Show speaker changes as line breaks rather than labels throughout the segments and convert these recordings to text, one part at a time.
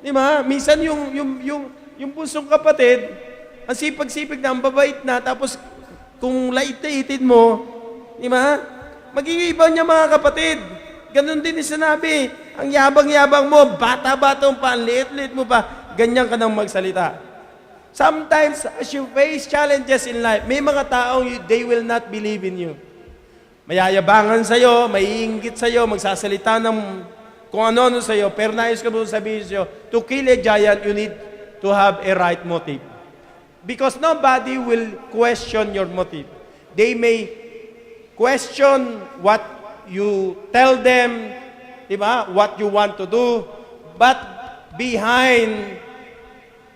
Di ba? Minsan yung bunsong kapatid, ang sipag-sipag na, ang babait na, tapos kung lait-laitin mo, di ba? Magiging iba niya mga kapatid. Ganon din yung sinabi. Ang yabang-yabang mo, bata-batang pa, ang liit-liit mo pa, ganyan ka nang magsalita. Sometimes, as you face challenges in life, may mga taong they will not believe in you. Mayayabangan sa'yo, maiinggit sa'yo, magsasalita ng kung ano-ano sa'yo, pero nais ko mo sabihin sa'yo, to kill a giant, you need to have a right motive. Because nobody will question your motive. They may question what you tell them, di ba? What you want to do, but behind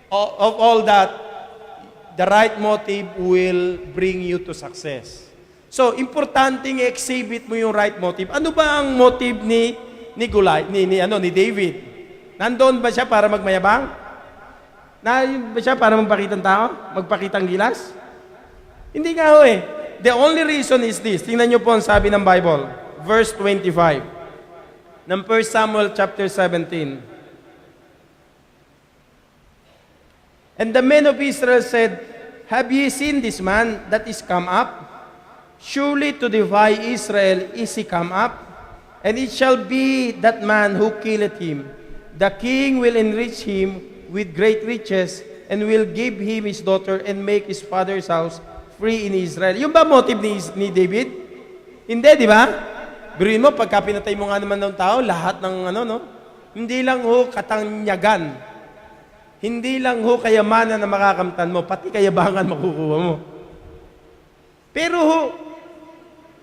of all that, the right motive will bring you to success. So, importanteng exhibit mo yung right motive. Ano ba ang motive ni David? Nandoon ba siya para magmayabang? Nandoon ba siya para magpakitang tao? Magpakitang gilas? Hindi nga ho eh. The only reason is this. Tingnan niyo po ang sabi ng Bible. Verse 25. Ng 1 Samuel chapter 17. And the men of Israel said, have ye seen this man that is come up? Surely to defy Israel is he come up? And it shall be that man who killeth him. The king will enrich him with great riches, and will give him his daughter, and make his father's house free in Israel. Yung ba motive ni David? Hindi, di ba? Biruin mo, pagka pinatay mo nga naman ng tao, lahat ng hindi lang ho katanyagan. Hindi lang ho kayamanan na makakamtan mo, pati kayabangan makukuha mo. Pero ho,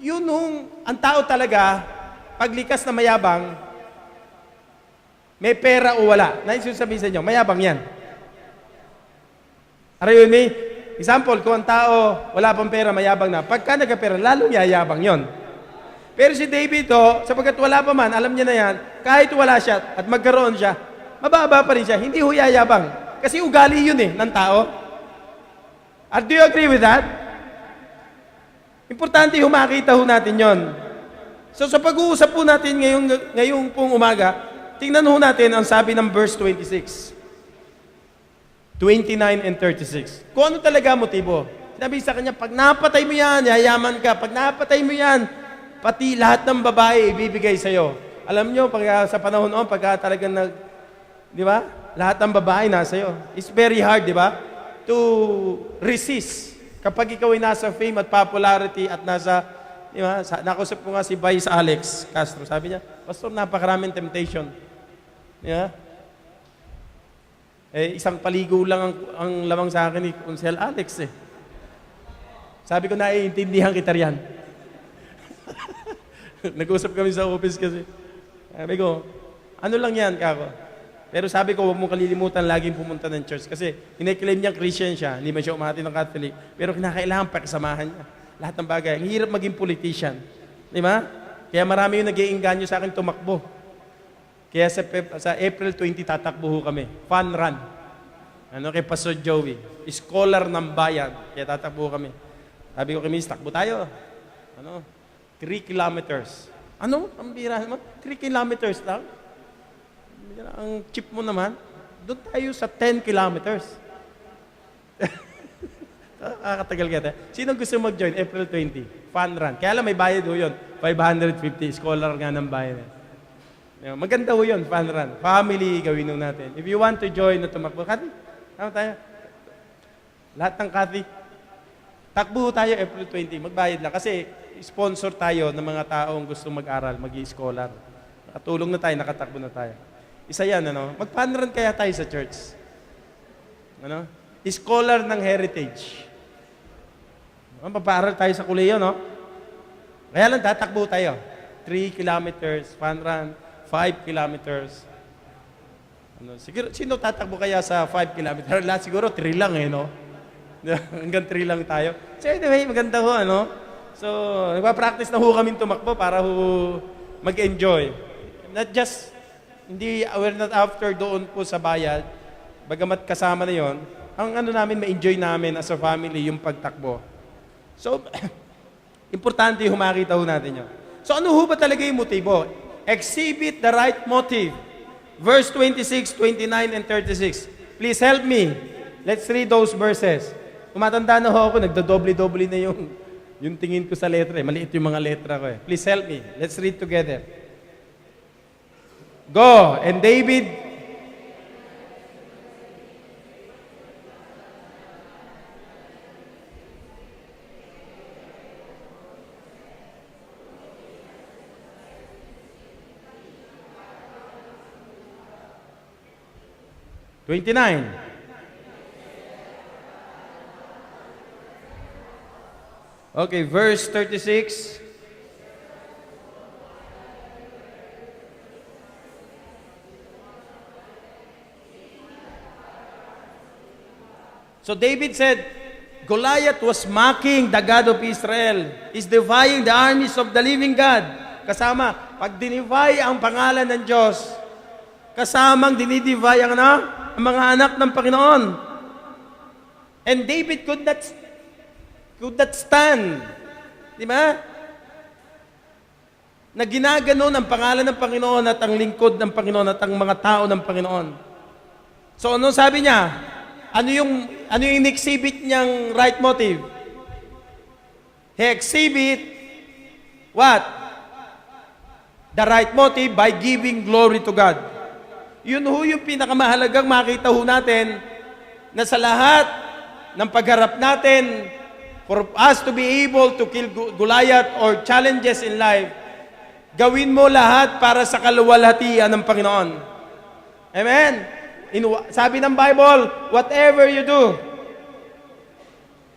yun ang tao talaga, paglikas na mayabang, may pera o wala. Nais yung sabihin sa inyo, mayabang yan. Arayon me, example, kung ang tao wala pang pera, mayabang na. Pagka nagkapera, lalong yayabang yon. Pero si David, sapagkat wala pa man, alam niya na yan, kahit wala siya at magkaroon siya, mababa pa rin siya, hindi ho yayabang. Kasi ugali yun ng tao. Do you agree with that? Importante makita ho natin yon. So sa pag-uusap po natin ngayong pong umaga, tingnan ho natin ang sabi ng verse 26. 29 and 36. Kung ano talaga motibo. Sinabi sa kanya, pag napatay mo yan, yayaman ka. Pag napatay mo yan, pati lahat ng babae ibibigay sa'yo. Alam nyo, sa panahon noon, pagka talagang di ba? Lahat ng babae nasa iyo. It's very hard, di ba? To resist. Kapag ikaw ay nasa fame at popularity at nasa, di ba? Nakusap ko nga si Vice Alex Castro. Sabi niya, Pastor, napakaraming temptation. Di ba? Isang paligo lang ang lamang sa akin ni Kunsel Alex eh. Sabi ko, naiintindihan kita riyan. Nag-usap kami sa office kasi. Sabi ko, ano lang yan, kako? Pero sabi ko, huwag mong kalilimutan laging pumunta ng church. Kasi kiniklaim niya Christian siya, hindi man siya umati ng Catholic. Pero kinakailangan pakasamahan niya. Lahat ng bagay. Ang hirap maging politician. Di ba? Kaya marami yung nag-iinganyo sa akin tumakbo. Kaya sa April 20, tatakbo ho kami. Fun run. Kay Pastor Joey. Scholar ng bayan. Kaya tatakbo kami. Sabi ko kay Miss, takbo tayo. 3 kilometers. Ang bira naman? 3 kilometers lang? Ang chip mo naman, doon tayo sa 10 kilometers. Kakatagal kita. Sino gusto mag-join? April 20. Fun run. Kaya lang may bayad ho yun. 550. Scholar nga ng bayan. Maganda ho yun, fun run. Family, gawin ho natin. If you want to join na tumakbo, Kathy, tama tayo. Lahat ng Kathy, takbo tayo April 20. Magbayad lang. Kasi sponsor tayo ng mga taong gusto mag-aral, mag-i-scholar. Nakatulong na tayo, nakatakbo na tayo. Isa yan, Mag-fun run kaya tayo sa church. Scholar ng heritage. Papaaral tayo sa kuleyo, Kaya lang, tatakbo tayo. 3 kilometers, fun run. 5 kilometers. Siguro, sino tatakbo kaya sa 5 kilometers? Lahat siguro 3 lang Hanggang 3 lang tayo. So anyway, maganda ho, So, nagpa-practice na ho kami tumakbo para ho mag-enjoy. Not just, we're not after doon po sa bayad. Bagamat kasama na yon, ang namin, ma-enjoy namin as a family yung pagtakbo. So, importante makita ho natin yun. So, ano ho ba talaga yung motibo? Exhibit the right motive. verse 26, 29, and 36. Please help me. Let's read those verses. Tumatanda na ho ako, nagdodoble-doble na yung tingin ko sa letra. Maliit yung mga letra ko. Please help me. Let's read together. Go. And David... $29. Okay, verse 36. So David said, Goliath was mocking the God of Israel. He's defying the armies of the living God. Kasama, pag dinivay ang pangalan ng Diyos, kasamang dinidivay ang ang mga anak ng Panginoon. And David could not stand. Di ba? Na ginagano ang pangalan ng Panginoon at ang lingkod ng Panginoon at ang mga tao ng Panginoon. So ano sabi niya? Ano yung in-exhibit niyang right motive? He exhibit what? The right motive by giving glory to God. Yun ho yung pinakamahalagang makita ho natin na sa lahat ng pagharap natin for us to be able to kill Goliath or challenges in life, gawin mo lahat para sa kaluwalhatian ng Panginoon. Amen? Sabi ng Bible, whatever you do,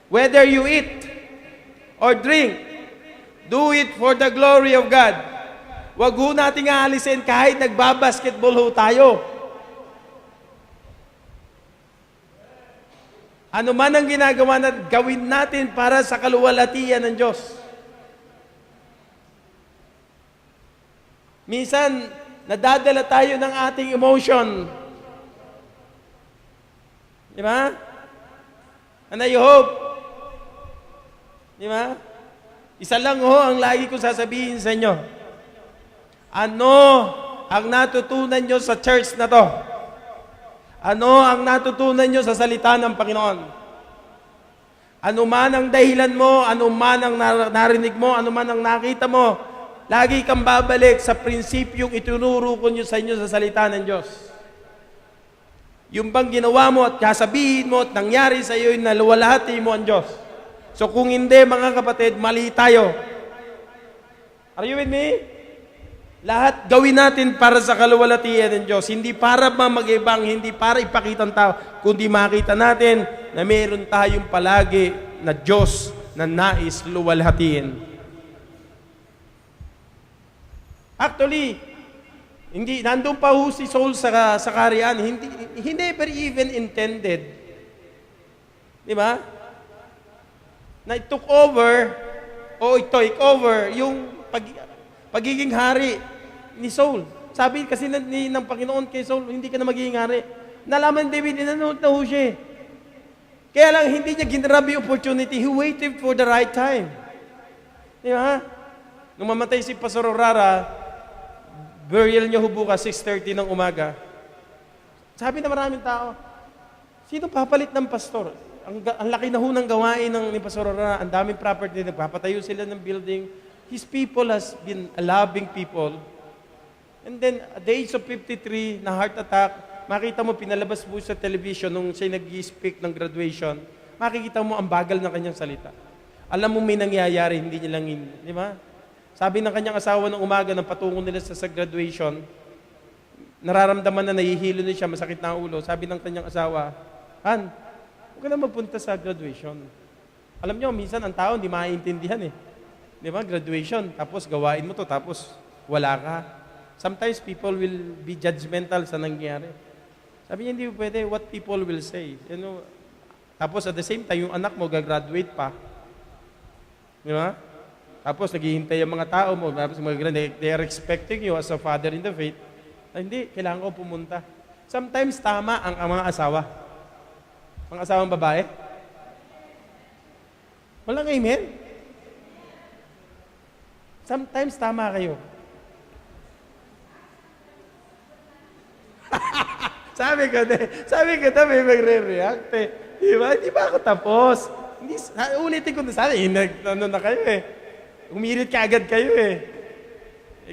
whether you eat or drink, do it for the glory of God. Wag ho nating aalisin kahit nagbabasketball ho tayo. Ano man ang ginagawa natin, gawin natin para sa kaluwalhatian ng Diyos. Minsan, nadadala tayo ng ating emotion. Di ba? And I hope, di ba? Isa lang ho ang lagi ko sasabihin sa inyo. Ano ang natutunan nyo sa church na to? Ano ang natutunan nyo sa salita ng Panginoon? Ano man ang dahilan mo, ano man ang narinig mo, ano man ang nakita mo, lagi kang babalik sa prinsipyong itinuro ko nyo sa inyo sa salita ng Diyos. Yung bang ginawa mo at kasabihin mo at nangyari sa iyo, naluwalhati mo ang Diyos. So kung hindi, mga kapatid, mali tayo. Are you with me? Lahat gawin natin para sa kaluwalhatian ng Diyos. Hindi para mag-ibang, hindi para ipakita ng tao, kundi makita natin na meron tayong palagi na Diyos na nais luwalhatiin. Actually, nandun pa ho si Saul sa kaharian. He never even intended. Di ba? Na it took over yung pagiging hari ni Saul. Sabi kasi ng Panginoon kay Saul, hindi ka na magiging hari. Nalaman ni David, inanood na ho siya. Kaya lang, hindi niya ginrab yung opportunity. He waited for the right time. Di ba? Nung mamatay si Pastor Orara, burial niya ho bukas, 6:30 ng umaga. Sabi na maraming tao, sino papalit ng pastor? Ang laki na ho ng gawain ni Pastor Orara, ang daming property, nagpapatayo sila ng building. His people has been a loving people. And then, at the age of 53, na heart attack, makita mo, pinalabas mo sa television nung siya nag-speak ng graduation, makikita mo ang bagal ng kanyang salita. Alam mo may nangyayari, hindi niya lang di ba? Sabi ng kanyang asawa ng umaga, nang patungo nila sa graduation, nararamdaman na nahihilo na siya, masakit na ang ulo. Sabi ng kanyang asawa, Han, huwag ka na magpunta sa graduation. Alam niyo, minsan ang tao hindi maiintindihan eh. Di ba? Graduation, tapos gawain mo to, tapos wala ka. Sometimes people will be judgmental sa nangyayari. Sabi niya, hindi pwede what people will say. You know, tapos at the same time, yung anak mo gagraduate pa. Di ba? Tapos naghihintay yung mga tao mo, tapos they are expecting you as a father in the faith. Ay, hindi, kailangan ko pumunta. Sometimes tama ang mga asawa. Mga asawang babae. Walang amen. Sometimes tama kayo. sabi ko na may magre-react eh. Di ba? Hindi ba ako tapos? Hindi, ulitin ko na sana, ano na kayo eh. Umirit ka agad kayo eh.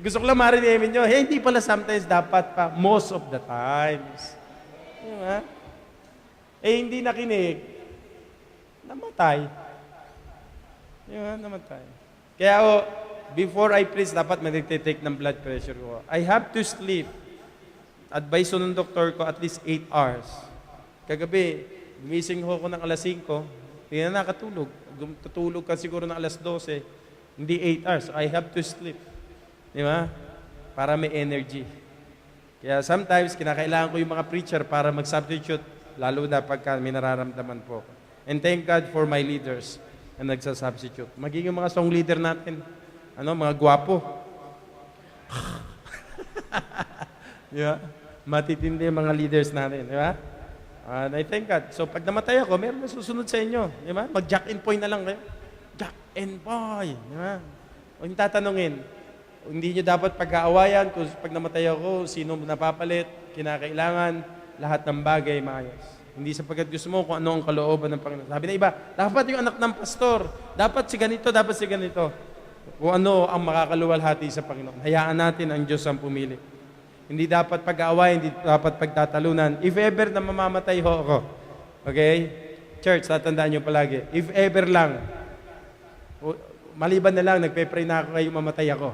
Gusto ko lang marinig nyo, hindi pala sometimes dapat pa, most of the times. Di ba? Hindi nakinig, namatay. Di ba? Namatay. Kaya before I preach, dapat mag-take ng blood pressure ko. I have to sleep. Advice ko ng doktor ko at least 8 hours. Kagabi, gumising ko ng alas 5, hindi na nakatulog. Tutulog ka siguro ng alas 12, hindi 8 hours. I have to sleep. Di ba? Para may energy. Kaya sometimes, kinakailangan ko yung mga preacher para mag-substitute, lalo na pagka may nararamdaman po. And thank God for my leaders na nagsasubstitute. Magiging mga song leader natin, mga gwapo. Di ba? Matitindi yung mga leaders natin. Di ba? And I thank God. So, pag namatay ako, meron na susunod sa inyo. Di ba? Mag-jack and point na lang kayo. Jack and boy. Di ba? O yung tatanungin, hindi nyo dapat pag-aawayan kung pag namatay ako, sino napapalit, kinakailangan, lahat ng bagay maayos. Hindi sapagkat gusto mo kung ano ang kalooban ng Panginoon. Sabi na iba, dapat yung anak ng pastor, dapat si ganito, dapat si ganito. Kung ano ang makakaluwalhati sa Panginoon. Hayaan natin ang Diyos ang pumili. Hindi dapat pag-aawayan, hindi dapat pagtatalunan. If ever na mamamatay ho ako, okay? Church, tatandaan nyo palagi, if ever lang, maliban na lang, nagpe-pray na ako kayo mamatay ako.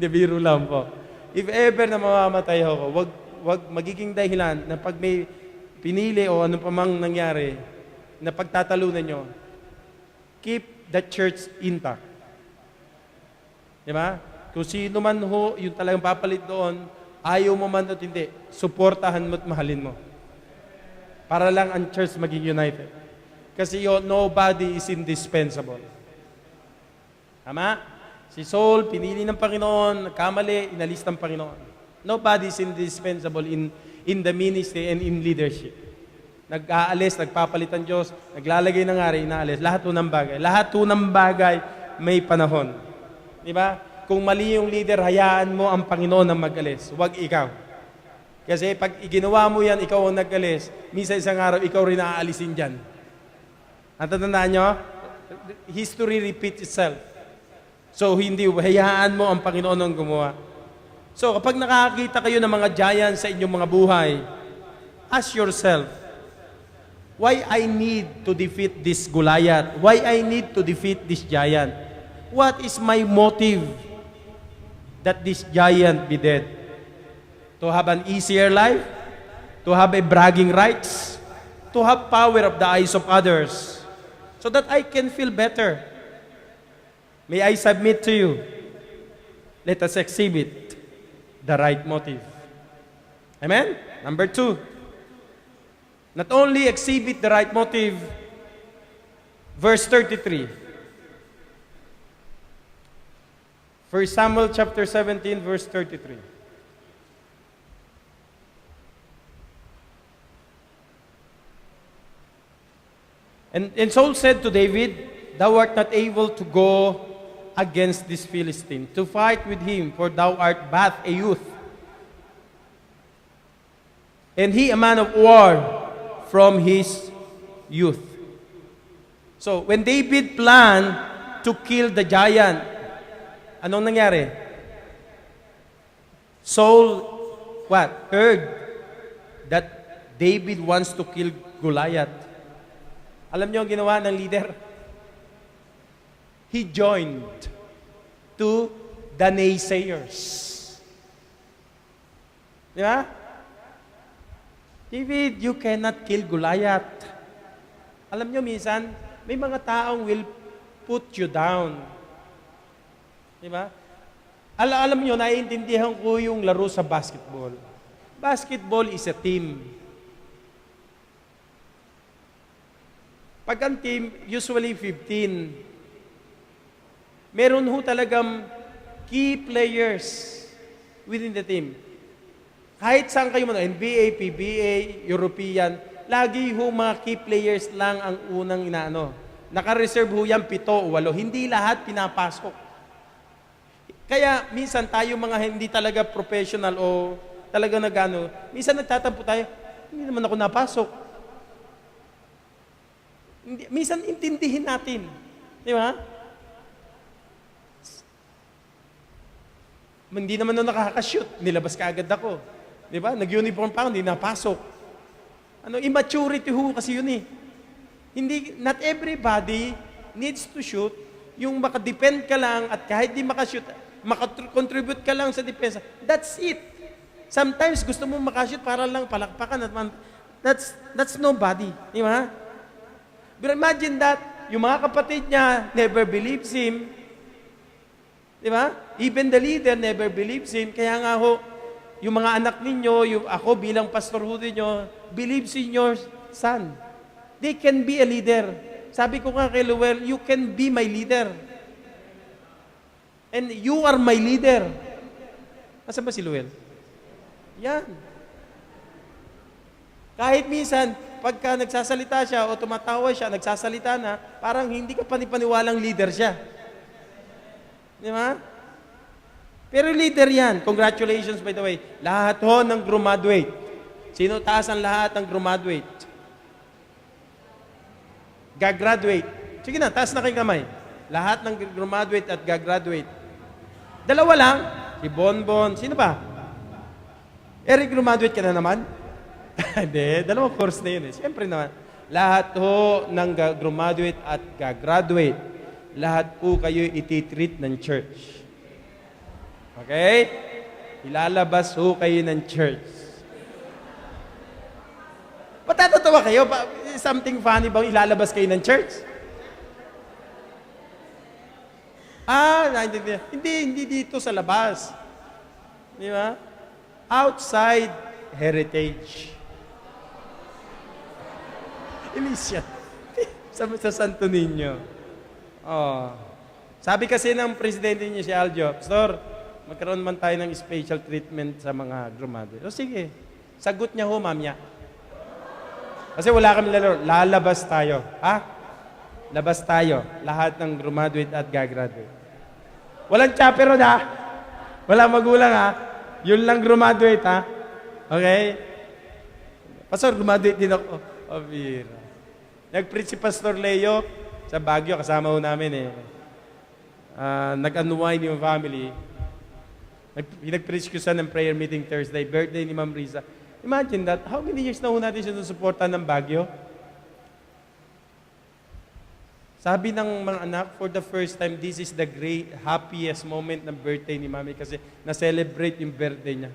Hindi, biro lang po. If ever na mamamatay ako, wag magiging dahilan na pag may pinili o ano pa mang nangyari na pagtatalunan nyo, keep the church intact. Di ba? Kung sino man ho, yung talagang papalit doon, ayaw mo man at hindi, suportahan mo at mahalin mo. Para lang ang church maging united. Kasi nobody is indispensable. Tama? Si Saul, pinili ng Panginoon, nagkamali, inalis ng Panginoon. Nobody is indispensable in the ministry and in leadership. Nag-aalis, nagpapalit ang Diyos, naglalagay ng ari, inaalis. Lahat po ng bagay. Lahat po ng bagay may panahon. Di ba? Kung mali yung leader, hayaan mo ang Panginoon na mag-alis. Huwag ikaw. Kasi pag ginawa mo yan, ikaw ang nag-alis, minsan isang araw, ikaw rin naaalisin dyan. Natatandaan nyo? History repeats itself. So, hindi, hayaan mo ang Panginoon ang gumawa. So, kapag nakakita kayo ng mga giants sa inyong mga buhay, ask yourself, why I need to defeat this Goliath? Why I need to defeat this giant? What is my motive that this giant be dead? To have an easier life? To have a bragging rights? To have power of the eyes of others? So that I can feel better. May I submit to you? Let us exhibit the right motive. Amen? Number 2. Not only exhibit the right motive, verse 33. 1 Samuel chapter 17, verse 33. And Saul said to David, "Thou art not able to go against this Philistine, to fight with him, for thou art but a youth, and he a man of war from his youth." So, when David planned to kill the giant, anong nangyari? Saul, heard that David wants to kill Goliath. Alam niyo ang ginawa ng leader? He joined to the naysayers. Di ba? David, you cannot kill Goliath. Alam nyo, minsan, may mga taong will put you down. Di ba? Alam nyo, naiintindihan ko yung laro sa basketball. Basketball is a team. Pag ang team, usually 15, meron ho talagang key players within the team. Kahit saan kayo muna, NBA, PBA, European, lagi ho mga key players lang ang unang inaano. Naka-reserve ho yan 7 o 8. Hindi lahat pinapasok. Kaya minsan tayo mga hindi talaga professional o talaga nagano. Minsan nagtatampo tayo, hindi naman ako napasok. Minsan intindihin natin. Di ba? Hindi naman nung nakaka-shoot, nilabas ka agad ako. Di ba? Nag-uniform pa ako, hindi napasok. Immaturity ho kasi yun eh. Not everybody needs to shoot. Yung makadepend ka lang at kahit di makashoot, makakontribute ka lang sa depensa. That's it. Sometimes gusto mo makashoot para lang palakpakan at that's nobody. Di ba? But imagine that, yung mga kapatid niya never believes him. Di ba? Even the leader never believes him. Kaya nga ho, yung mga anak ninyo, ako bilang pastor ho ninyo, believes in your son. They can be a leader. Sabi ko nga kay Luel, you can be my leader. And you are my leader. Nasaan ba si Luel? Yan. Kahit minsan, pagka nagsasalita siya o tumatawa siya, nagsasalita na, parang hindi ka panipaniwalang leader siya. Di ba? Pero leader yan. Congratulations, by the way. Lahat ho ng graduate. Sino taas ang lahat ng graduate? Gagraduate. Sige na, taas na kayong kamay. Lahat ng graduate at gagraduate. Dalawa lang. Si Bonbon. Sino ba? Eric, graduate ka na naman? Hindi, dalawang course na yun eh. Siyempre naman. Lahat ho ng graduate at gagraduate, lahat po kayo ititreat ng church. Okay? Ilalabas ho kayo ng church. Patatawa kayo? Something funny bang ilalabas kayo ng church? Hindi dito sa labas. Di ba? Outside heritage. Elysian. sa Santo Niño. Oh. Sabi kasi ng presidente niya si Aljo, Pastor, magkaroon man tayo ng special treatment sa mga graduate. O sige, sagot niya ho, ma'am niya. Kasi wala kami lalabas tayo. Ha? Labas tayo. Lahat ng graduate at gagraduate. Walang chaperon ha? Walang magulang ha? Yun lang graduate ha? Okay? Pastor, graduate din ako. Oh, bira. Nag-preach si Pastor Leo sa Baguio, kasama ho namin eh. Nag-unwind yung family. Nag-preach ko sa ng prayer meeting Thursday, birthday ni Ma'am Riza. Imagine that, how many years na ho natin siya susuportan ng Baguio? Sabi ng mga anak, for the first time, this is the great, happiest moment ng birthday ni Mami kasi na-celebrate yung birthday niya.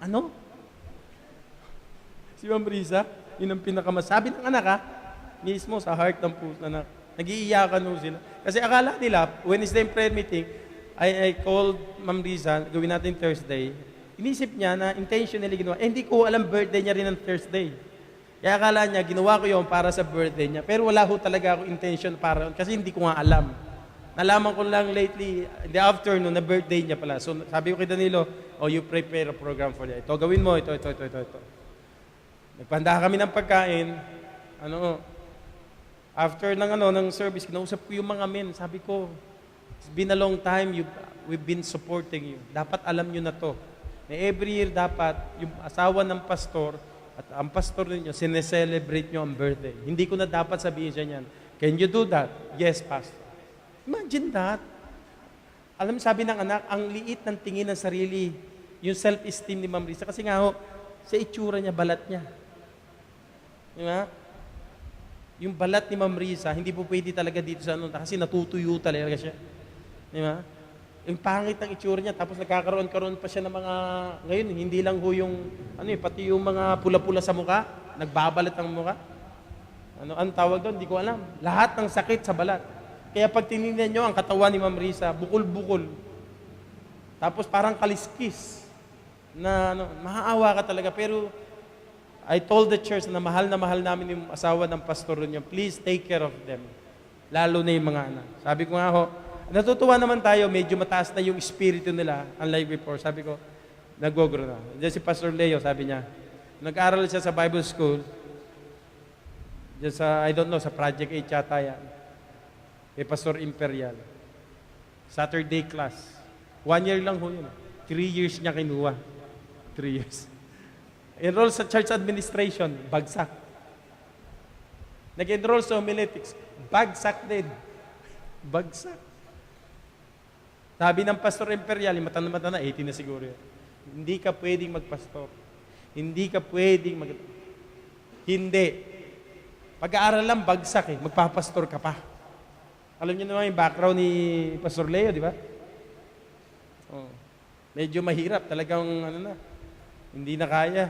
Ano? Si Ma'am Riza, yun ang pinakamasabi ng anak ha, mismo sa heart ng puso na nag-iiyakan ho sila. Kasi akala nila, Wednesday prayer meeting, I called Ma'am Riza, gawin natin Thursday, inisip niya na intentionally ginawa, hindi ko alam birthday niya rin ng Thursday. Kaya akala niya, ginawa ko yun para sa birthday niya. Pero wala ho talaga ako intention para kasi hindi ko nga alam. Nalaman ko lang lately, in the afternoon, na birthday niya pala. So sabi ko kay Danilo, you prepare a program for that. Ito, gawin mo, ito. Nagpanda kami ng pagkain. After ng service, kinausap ko yung mga men. Sabi ko, it's been a long time, we've been supporting you. Dapat alam nyo na to. Na every year dapat, yung asawa ng pastor, at ang pastor ninyo, sineselebrate nyo ang birthday. Hindi ko na dapat sabihin siya niyan. Can you do that? Yes, pastor. Imagine that. Alam, sabi ng anak, ang liit ng tingin ng sarili, yung self-esteem ni Ma'am Risa. Kasi nga ho, sa itsura niya, balat niya. Diba? Yung balat ni Ma'am Risa, hindi po pwede talaga dito sa kasi natutuyo talaga siya. Diba? Yung pangit ng itsura niya, tapos nagkakaroon pa siya ng mga, ngayon, hindi lang ho yung, pati yung mga pula-pula sa mukha, nagbabalat ang mukha. Ang tawag doon, hindi ko alam. Lahat ng sakit sa balat. Kaya pag tinignan nyo, ang katawan ni Ma'am Risa, bukol-bukol. Tapos parang kaliskis. Na mahaawa ka talaga. Pero, I told the church na mahal namin yung asawa ng pastor niya, please take care of them. Lalo na yung mga anak. Sabi ko nga ho, natutuwa naman tayo, medyo mataas na yung espiritu nila, unlike before. Sabi ko, nag-go-grow na. Diyan si Pastor Leo, sabi niya, nag-aral siya sa Bible School, diyan sa, I don't know, sa Project 8 yata yan. Kay Pastor Imperial. Saturday class. 1 year lang ho yun. 3 years niya kinuha. 3 years. Enroll sa church administration, bagsak. Nag-enroll sa homiletics, bagsak din. Bagsak. Sabi ng Pastor Imperial, matanda na, 18 na siguro yun. Hindi ka pwedeng magpastor. Hindi ka pwedeng Hindi. Pag-aaral lang, bagsak eh. Magpapastor ka pa. Alam niyo naman yung background ni Pastor Leo, di ba? Oh. Medyo mahirap. Talagang, hindi na kaya.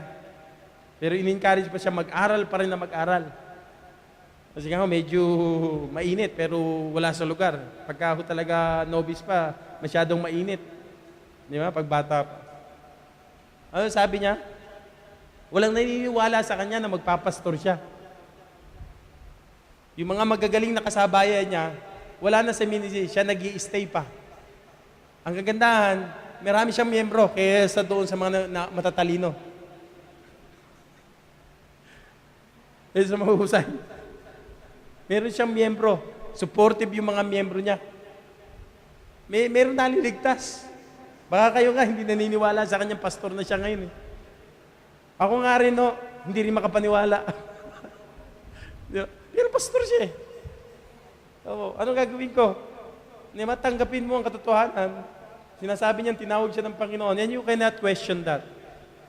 Pero in-encourage pa siya, mag-aral pa rin na mag-aral. Kasi nga medyo mainit, pero wala sa lugar. Pagka talaga novice pa, masyadong mainit. Di ba? Pag bata pa. Ano sabi niya? Walang naniniwala sa kanya na magpapastor siya. Yung mga magagaling na kasabayan niya, wala na sa ministry, siya nag-i-stay pa. Ang kagandahan, marami siyang miyembro kaysa doon sa mga matatalino. Kaysa sa mahusay. Meron siyang miyembro. Supportive yung mga miyembro niya. Meron naliligtas. Baka kayo nga hindi naniniwala sa kanyang pastor na siya ngayon eh. Ako nga rin, no, hindi rin makapaniwala. Pero pastor siya eh. Oo, anong gagawin ko? Matanggapin mo ang katotohanan. Sinasabi niyan, tinawag siya ng Panginoon. Yan, you cannot question that.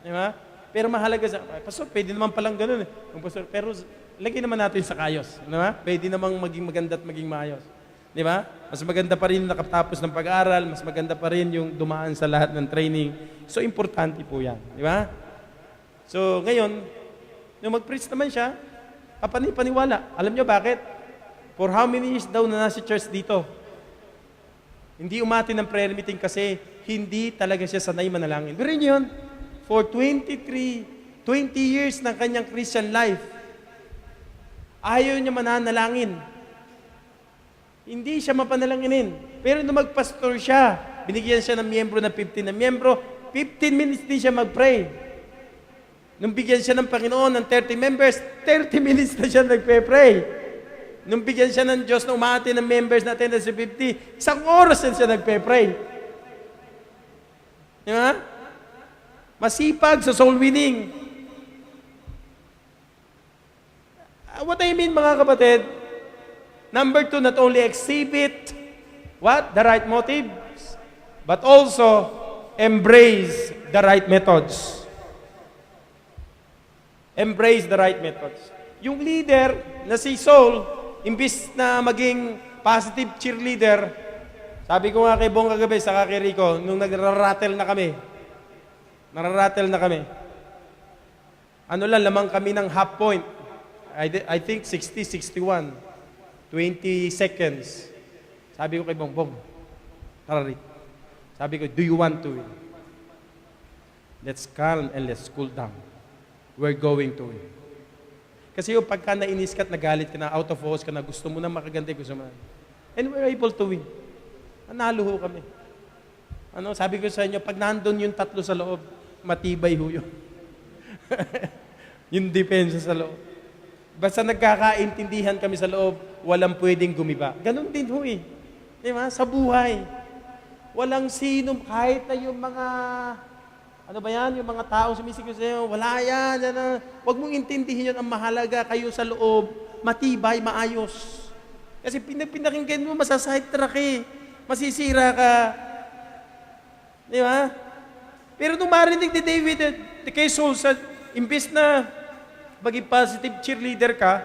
Diba? Pero mahalaga sa, pastor, pwede naman palang ganun eh. Pastor, pero lagay naman natin sa kayos. Diba? Pwede namang maging maganda at maging maayos. Di ba? Mas maganda pa rin nakatapos ng pag-aaral, mas maganda pa rin yung dumaan sa lahat ng training. So, importante po yan. Di ba? So, ngayon, nung mag-preach naman siya, paniwala. Alam niyo bakit? For how many years daw na nasa church dito? Hindi umati ng prayer meeting kasi hindi talaga siya sanay manalangin. Pero yun, for 20 years ng kanyang Christian life, ayaw niya mananalangin. Hindi siya mapanalanginin. Pero nung magpastor siya, binigyan siya ng miyembro na 15 na miyembro, 15 minutes din siya mag-pray. Nung bigyan siya ng Panginoon ng 30 members, 30 minutes na siya nagpe-pray. Nung bigyan siya ng Diyos na umati ng members na 10 sa 50, 1 oras na siya nagpe-pray. Di ba? Masipag sa soul winning. What I mean, mga kapatid, number 2, not only exhibit what? The right motives, but also embrace the right methods. Embrace the right methods. Yung leader na si Saul, imbis na maging positive cheerleader, sabi ko nga kay Bong kagabi, saka kay Rico, nung nagraratel na kami, ano lang, lamang kami ng half point. I think 60, 61. 20 seconds. Sabi ko kay Bong, tara Rick. Sabi ko, do you want to win? Let's calm and let's cool down. We're going to win. Kasi yung pagka nainis ka at nagalit ka na, out of focus ka na, gusto mo na makaganda, gusto mo na. And we're able to win. Nanalo ho kami. Sabi ko sa inyo, pag nandun yung 3 sa loob, matibay ho yun. Yung depensa sa loob. Basta nagkakaintindihan kami sa loob, walang pwedeng gumiba. Ganon din ho eh. Di ba? Sa buhay. Walang sino, kahit na yung mga, yung mga tao sumisigil sa iyo, wala yan. Huwag mong intindihin yun. Ang mahalaga kayo sa loob, matibay, maayos. Kasi pinakinggan mo, masaside track eh. Masisira ka. Di ba? Pero nung marinig ni David, kay Saul, imbis na maging positive cheerleader ka,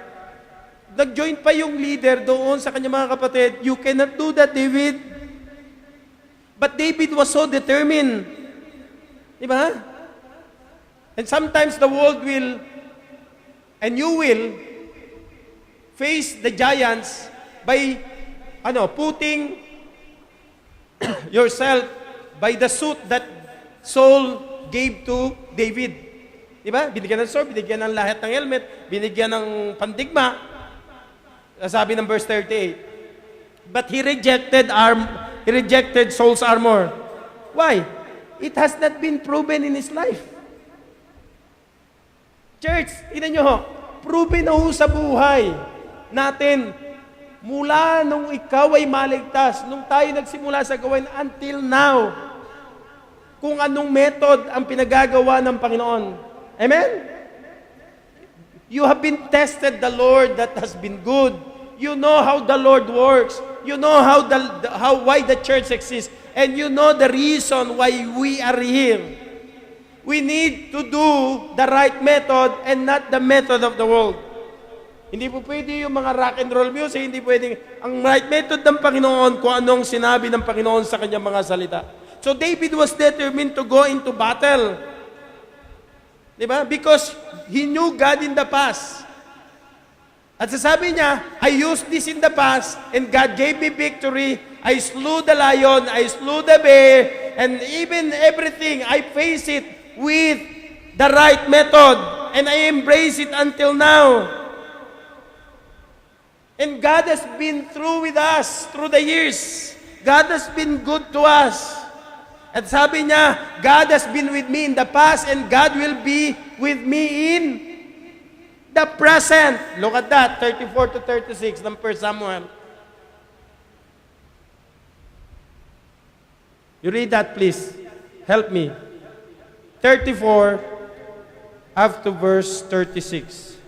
nag-join pa yung leader doon sa kanyang mga kapatid. You cannot do that, David. But David was so determined. Diba? And sometimes the world will, and you will, face the giants by, putting yourself by the suit that Saul gave to David. Diba? Binigyan ng sword, binigyan ng lahat ng helmet, binigyan ng pandigma. Sabi ng verse 38. But he rejected Saul's armor. Why? It has not been proven in his life. Church, tignan nyo ho, proven na ho sa buhay natin, mula nung ikaw ay maligtas, nung tayo nagsimula sa gawain until now, kung anong method ang pinagagawa ng Panginoon. Amen? You have been tested the Lord that has been good. You know how the Lord works. You know why the church exists. And you know the reason why we are here. We need to do the right method and not the method of the world. Hindi po pwede yung mga rock and roll music, hindi pwede. Ang right method ng Panginoon kung anong sinabi ng Panginoon sa kanyang mga salita. So David was determined to go into battle. Diba? Because he knew God in the past. At sasabi niya, I used this in the past and God gave me victory. I slew the lion, I slew the bear, and even everything, I face it with the right method. And I embrace it until now. And God has been through with us through the years. God has been good to us. At sabi niya, God has been with me in the past and God will be with me in the present. Look at that, 34 to 36 ng 1 Samuel. You read that, please. Help me. 34 up to verse 36.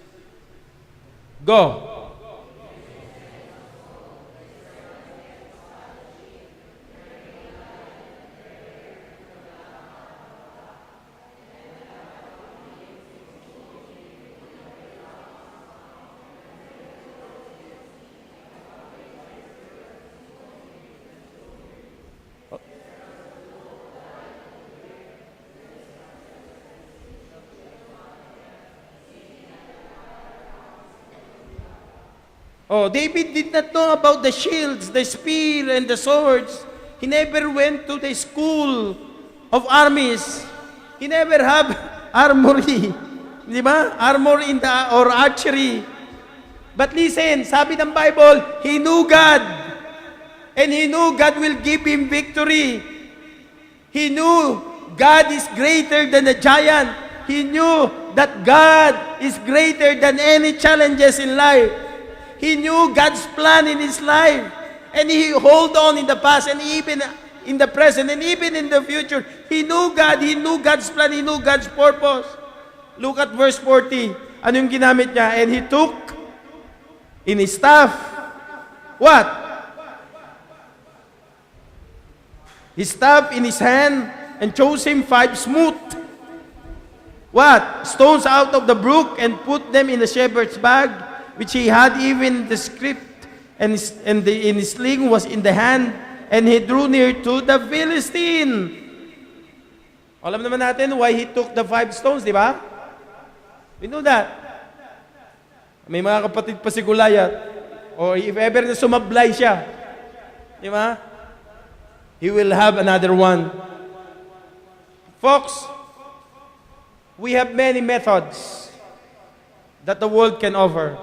Go. Oh, David did not know about the shields, the spear, and the swords. He never went to the school of armies. He never have armory. Di ba? Armor or archery. But listen, sabi ng Bible, he knew God. And he knew God will give him victory. He knew God is greater than a giant. He knew that God is greater than any challenges in life. He knew God's plan in his life. And he hold on in the past and even in the present and even in the future. He knew God. He knew God's plan. He knew God's purpose. Look at verse 40. Ano yung ginamit niya? And he took in his staff, what? His staff in his hand and chose him 5 smooth. What? Stones out of the brook and put them in the shepherd's bag, which he had even the script, and in his sling was in the hand, and he drew near to the Philistine. Alam naman natin why he took the 5 stones, di ba? We know that. May mga kapatid pa si Goliath, or if ever na sumablay siya, di ba? He will have another one. Folks, we have many methods that the world can offer.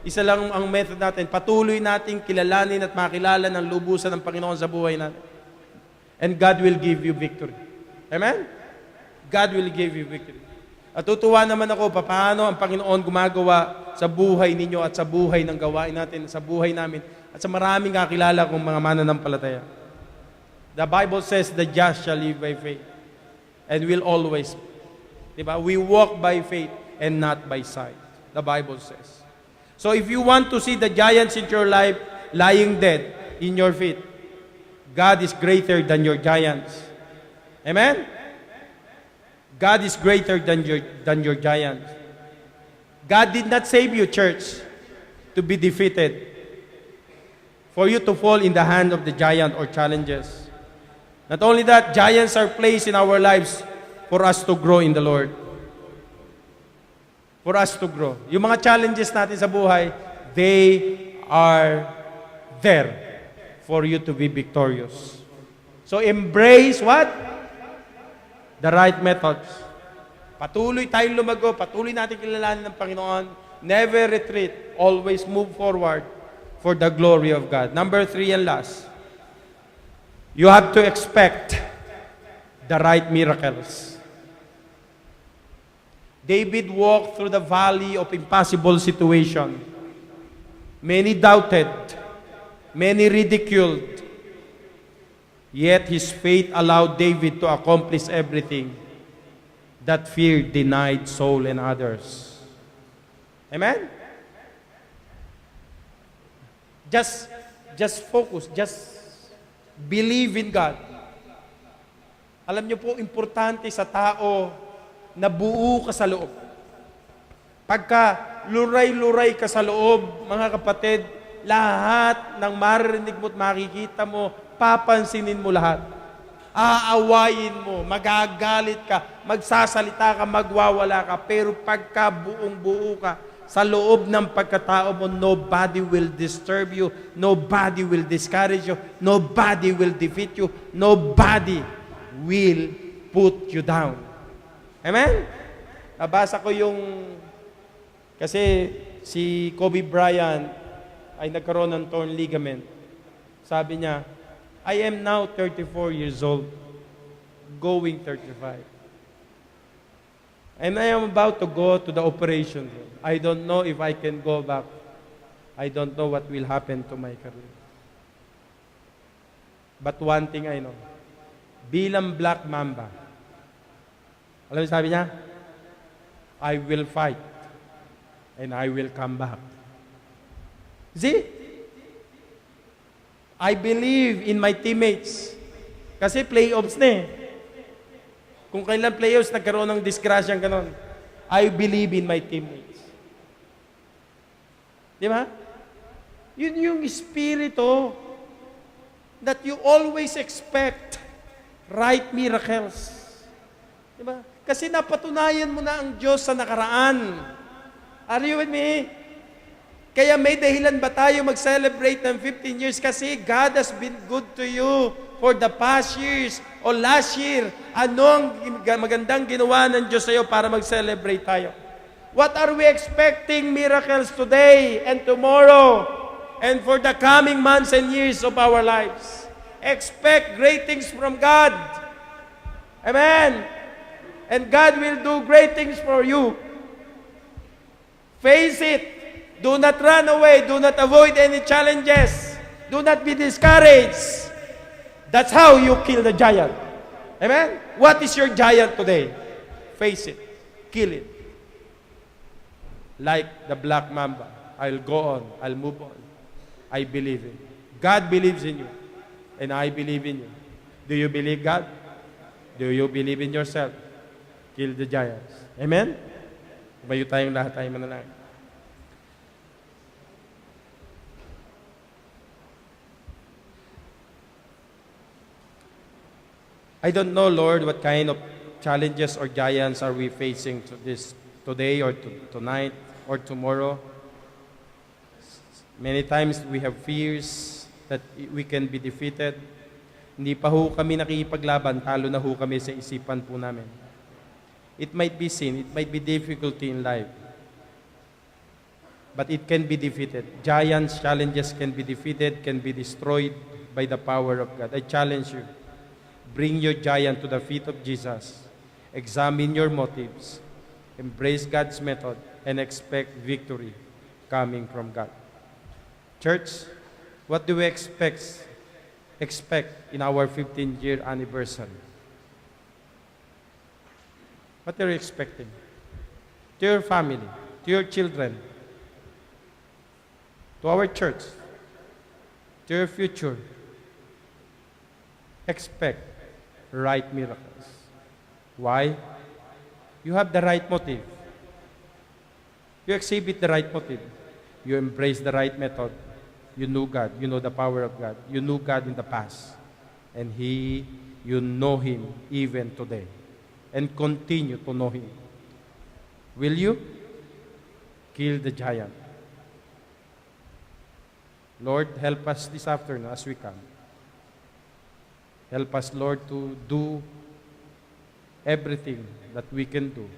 Isa lang ang method natin, patuloy nating kilalanin at makilala ng lubusan ng Panginoon sa buhay natin. And God will give you victory. Amen? God will give you victory. At tutuwa naman ako paano ang Panginoon gumagawa sa buhay ninyo at sa buhay ng gawain natin, sa buhay namin, at sa maraming kakilala kong mga mananampalataya. The Bible says, the just shall live by faith. And will always. Diba? We walk by faith and not by sight. The Bible says. So if you want to see the giants in your life lying dead in your feet, God is greater than your giants. Amen? God is greater than your giants. God did not save you, church, to be defeated, for you to fall in the hand of the giant or challenges. Not only that, giants are placed in our lives for us to grow in the Lord. For us to grow. Yung mga challenges natin sa buhay, they are there for you to be victorious. So embrace what? The right methods. Patuloy tayong lumago, patuloy natin kilalanin ng Panginoon. Never retreat, always move forward for the glory of God. Number 3 and last, you have to expect the right miracles. David walked through the valley of impossible situation. Many doubted, many ridiculed, Yet his faith allowed David to accomplish everything that fear denied Saul and others. Amen? Just focus, just believe in God. Alam niyo po, importante sa tao na buo ka sa loob. Pagka luray-luray ka sa loob, mga kapatid, lahat ng maririnig mo at makikita mo, papansinin mo lahat. Aawayin mo, magagalit ka, magsasalita ka, magwawala ka, pero pagka buong-buo ka, sa loob ng pagkatao mo, nobody will disturb you, nobody will discourage you, nobody will defeat you, nobody will put you down. Amen? Nabasa ko kasi si Kobe Bryant ay nagkaroon ng torn ligament. Sabi niya, I am now 34 years old, going 35. And I am about to go to the operation room. I don't know if I can go back. I don't know what will happen to my career. But one thing I know, bilang Black Mamba, alam mo sabi niya? I will fight and I will come back. See? I believe in my teammates. Kasi playoffs na eh. Kung kailan playoffs, nagkaroon ng disgrasyang ganon. I believe in my teammates. Di ba? Yun yung espiritu that you always expect right miracles. Di ba? Kasi napatunayan mo na ang Diyos sa nakaraan. Are you with me? Kaya may dahilan ba tayo mag-celebrate ng 15 years? Kasi God has been good to you for the past years o last year. Anong magandang ginawa ng Diyos sa iyo para mag-celebrate tayo? What are we expecting miracles today and tomorrow and for the coming months and years of our lives? Expect great things from God. Amen. And God will do great things for you. Face it. Do not run away. Do not avoid any challenges. Do not be discouraged. That's how you kill the giant. Amen? What is your giant today? Face it. Kill it. Like the Black Mamba. I'll go on. I'll move on. I believe in. God believes in you. And I believe in you. Do you believe God? Do you believe in yourself? Kill the giants. Amen? Tumayo tayong lahat tayo manalangin. I don't know, Lord, what kind of challenges or giants are we facing today or tonight or tomorrow. Many times we have fears that we can be defeated. Hindi pa ho kami nakikipaglaban, talo na ho kami sa isipan po namin. It might be sin, it might be difficulty in life. But it can be defeated. Giants, challenges can be defeated, can be destroyed by the power of God. I challenge you. Bring your giant to the feet of Jesus. Examine your motives. Embrace God's method and expect victory coming from God. Church, what do we expect in our 15-year anniversary? What are you expecting? To your family, to your children, to our church, to your future. Expect right miracles. Why? You have the right motive. You exhibit the right motive. You embrace the right method. You know God. You know the power of God. You knew God in the past. And you know Him even today. And continue to know Him. Will you? Kill the giant. Lord, help us this afternoon as we come. Help us, Lord, to do everything that we can do